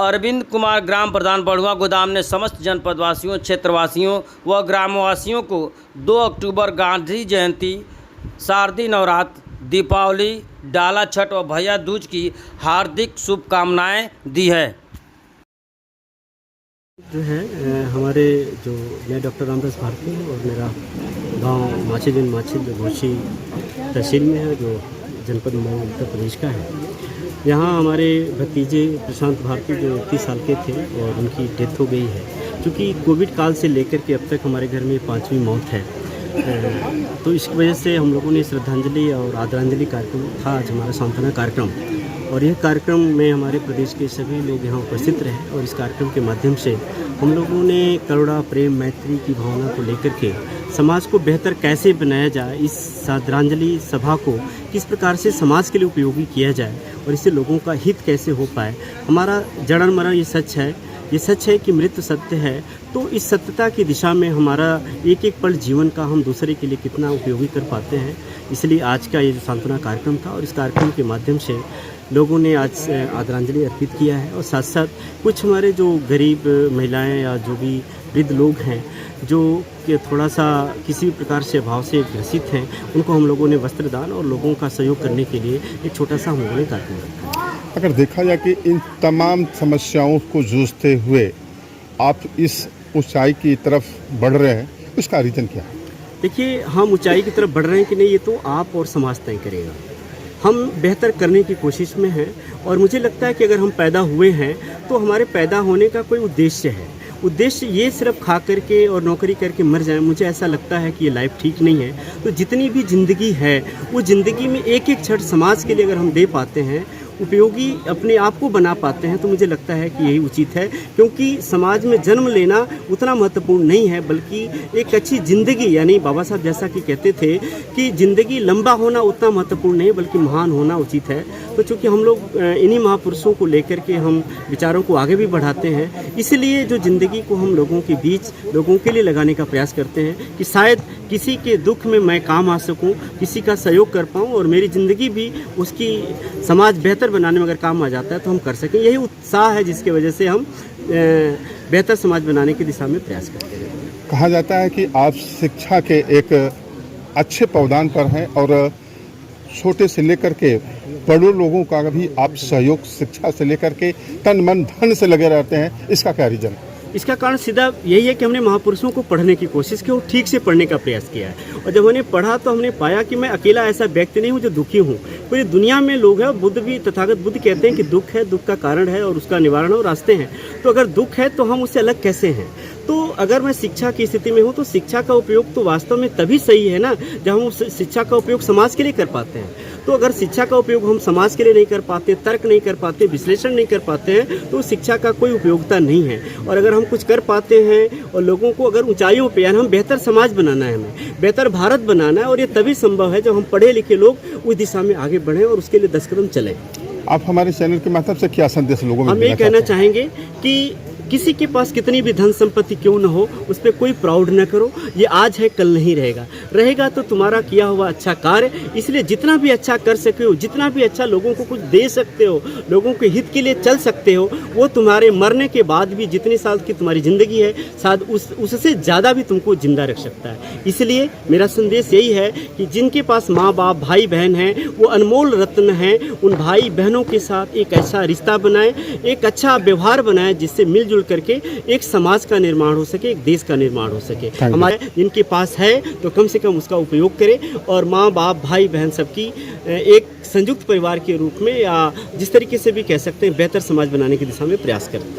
अरविंद कुमार ग्राम प्रधान बढ़ुआ गोदाम ने समस्त जनपदवासियों, क्षेत्रवासियों व ग्रामवासियों को 2 अक्टूबर गांधी जयंती, शारदीय नवरात्र, दीपावली, डाला छठ और भैया दूज की हार्दिक शुभकामनाएं दी है। जो है हमारे जो मैं डॉक्टर रामदास भारती हूँ और मेरा गांव माछीदिन घोसी तहसील में है, जो जनपद मऊ उत्तर प्रदेश का है। यहाँ हमारे भतीजे प्रशांत भारती जो 31 साल के थे और उनकी डेथ हो गई है। क्योंकि कोविड काल से लेकर के अब तक हमारे घर में 5वीं मौत है, तो इस वजह से हम लोगों ने श्रद्धांजलि और आदरांजलि कार्यक्रम था आज हमारा सांत्वना कार्यक्रम, और यह कार्यक्रम में हमारे प्रदेश के सभी लोग यहाँ उपस्थित रहे। और इस कार्यक्रम के माध्यम से हम लोगों ने करुणा, प्रेम, मैत्री की भावना को लेकर के समाज को बेहतर कैसे बनाया जाए, इस श्रद्धांजलि सभा को किस प्रकार से समाज के लिए उपयोगी किया जाए और इससे लोगों का हित कैसे हो पाए। हमारा जड़न मरण ये सच है कि मृत्यु सत्य है। तो इस सत्यता की दिशा में हमारा एक एक पल जीवन का हम दूसरे के लिए कितना उपयोगी कर पाते हैं, इसलिए आज का ये जो सांत्वना कार्यक्रम था और इस कार्यक्रम के माध्यम से लोगों ने आज आदरांजलि अर्पित किया है। और साथ साथ कुछ हमारे जो गरीब महिलाएं या जो भी वृद्ध लोग हैं जो कि थोड़ा सा किसी भी प्रकार से अभाव से ग्रसित हैं, उनको हम लोगों ने वस्त्रदान और लोगों का सहयोग करने के लिए एक छोटा सा हम लोगों ने कार्यक्रम रखा। अगर देखा जाए कि इन तमाम समस्याओं को जूझते हुए आप इस ऊंचाई की तरफ बढ़ रहे हैं, उसका रीज़न क्या है? देखिए, हम ऊंचाई की तरफ बढ़ रहे हैं कि नहीं, ये तो आप और समाज तय करेगा। हम बेहतर करने की कोशिश में हैं और मुझे लगता है कि अगर हम पैदा हुए हैं तो हमारे पैदा होने का कोई उद्देश्य है। उद्देश्य ये सिर्फ खा करके और नौकरी करके मर जाए, मुझे ऐसा लगता है कि ये लाइफ ठीक नहीं है। तो जितनी भी ज़िंदगी है वो ज़िंदगी में एक एक क्षण समाज के लिए अगर हम दे पाते हैं, उपयोगी अपने आप को बना पाते हैं, तो मुझे लगता है कि यही उचित है। क्योंकि समाज में जन्म लेना उतना महत्वपूर्ण नहीं है, बल्कि एक अच्छी ज़िंदगी, यानी बाबा साहब जैसा कि कहते थे कि ज़िंदगी लंबा होना उतना महत्वपूर्ण नहीं बल्कि महान होना उचित है। तो चूँकि हम लोग इन्हीं महापुरुषों को लेकर के हम विचारों को आगे भी बढ़ाते हैं, इसलिए जो ज़िंदगी को हम लोगों के बीच लोगों के लिए लगाने का प्रयास करते हैं कि शायद किसी के दुख में मैं काम आ सकूं, किसी का सहयोग कर पाऊं और मेरी ज़िंदगी भी उसकी समाज बेहतर बनाने में अगर काम आ जाता है तो हम कर सकें। यही उत्साह है जिसकी वजह से हम बेहतर समाज बनाने की दिशा में प्रयास करते हैं। कहा जाता है कि आप शिक्षा के एक अच्छे पौधान पर हैं और छोटे से लेकर के बड़े लोगों का भी आप सहयोग शिक्षा से लेकर के तन मन धन से लगे रहते हैं, इसका क्या रीज़न है? इसका कारण सीधा यही है कि हमने महापुरुषों को पढ़ने की कोशिश की और ठीक से पढ़ने का प्रयास किया है। और जब हमने पढ़ा तो हमने पाया कि मैं अकेला ऐसा व्यक्ति नहीं हूँ जो दुखी हूँ, पूरी दुनिया में लोग हैं। बुद्ध भी, तथागत बुद्ध कहते हैं कि दुख है, दुख का कारण है और उसका निवारण और रास्ते हैं। तो अगर दुख है तो हम उससे अलग कैसे हैं? तो अगर मैं शिक्षा की स्थिति में हूँ तो शिक्षा का उपयोग तो वास्तव में तभी सही है ना जब हम उस शिक्षा का उपयोग समाज के लिए कर पाते हैं। तो अगर शिक्षा का उपयोग हम समाज के लिए नहीं कर पाते, तर्क नहीं कर पाते, विश्लेषण नहीं कर पाते हैं, तो शिक्षा का कोई उपयोगिता नहीं है। और अगर हम कुछ कर पाते हैं और लोगों को अगर ऊंचाइयों पे, यानी हम बेहतर समाज बनाना है, हमें बेहतर भारत बनाना है, और ये तभी संभव है जब हम पढ़े लिखे लोग उस दिशा में आगे बढ़ें और उसके लिए 10 कदम चलें। आप हमारे चैनल के माध्यम से क्या संदेश लोगों में? हम ये कहना चाहेंगे कि किसी के पास कितनी भी धन संपत्ति क्यों न हो, उस पर कोई प्राउड न करो। ये आज है, कल नहीं रहेगा तो तुम्हारा किया हुआ अच्छा कार्य, इसलिए जितना भी अच्छा कर सके हो, जितना भी अच्छा लोगों को कुछ दे सकते हो, लोगों के हित के लिए चल सकते हो, वो तुम्हारे मरने के बाद भी जितनी साल की तुम्हारी ज़िंदगी है शायद उससे ज़्यादा भी तुमको जिंदा रख सकता है। इसलिए मेरा संदेश यही है कि जिनके पास माँ बाप, भाई बहन हैं, वो अनमोल रत्न हैं। उन भाई बहनों के साथ एक ऐसा रिश्ता बनाएं, एक अच्छा व्यवहार बनाएं जिससे मिलजुल करके एक समाज का निर्माण हो सके, एक देश का निर्माण हो सके। हमारे जिनके पास है तो कम से कम उसका उपयोग करें और माँ बाप, भाई बहन सबकी एक संयुक्त परिवार के रूप में, या जिस तरीके से भी कह सकते हैं, बेहतर समाज बनाने की दिशा में प्रयास करता है।